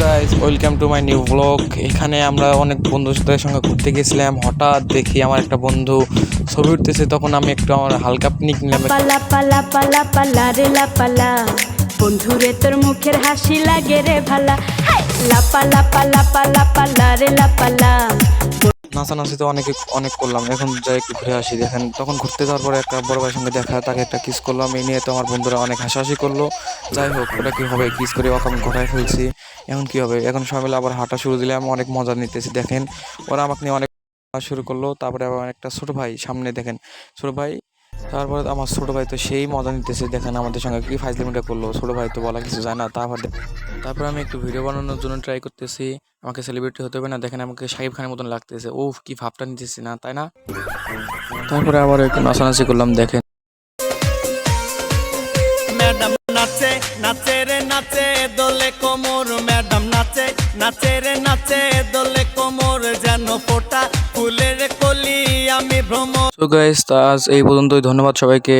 Guys, welcome to my new blog. এখানে আমরা অনেক বন্ধুদের সঙ্গে ঘুরতে গেছিলাম। হঠাৎ দেখি আমার একটা বন্ধু ছবি উঠতেছে, তখন আমি একটু আমার হালকা পিকনিক নিলাম। পালা পালা পালা পালা রে লাপালা, বন্ধুরে তোর মুখের হাসি লাগে রে ভালা। লাপালা পালা পালা পালা রে লাপালা। নাচানাচি তো অনেক করলাম। এখন যাই একটু ঘুরে আসি। দেখেন, তখন ঘুরতে যাওয়ার পরে একটা বড় ভাইয়ের সঙ্গে দেখা, তাকে একটা কিস করলাম। এই নিয়ে তো আমার বন্ধুরা অনেক হাসাহাসি করলো। যাই হোক, ওটা কি হবে, কিস করে ওকে আমি ঘটায় ফেলছি। এখন কি হবে, এখন সবাই মিলে আবার হাঁটা শুরু দিলাম। অনেক মজা নিতেছি। দেখেন, ওরা আমাকে নিয়ে অনেক শুরু করলো। তারপরে আবার একটা ছোট ভাই সামনে, দেখেন ছোট ভাই। তারপরে আমার ছোট ভাই তো সেই মজা নিতেছে। দেখেন আমাদের সঙ্গে কি ফাইজলামিটা করলো। ছোট ভাই তো বলা কিছু যায় না। তারপর আমি একটু ভিডিও বানানোর জন্য ট্রাই করতেছি। আমাকে সেলিব্রিটি হতে হবে না, দেখেন আমাকে শাকিব খানের মতন লাগতেছে। ওফ, কি ভাবটা নিতেছি না, তাই না? তারপরে আবার একটু নাচানাচি করলাম। দেখেন, ম্যাডাম নাচে নাচে রে নাচে দোলে কোমর, ম্যাডাম নাচে নাচে রে নাচে দোলে কোমর, যেন ফোটা ফুলের কলি আমি ভ্রমর। সো গাইস, আজ এই পর্যন্তই। ধন্যবাদ সবাইকে।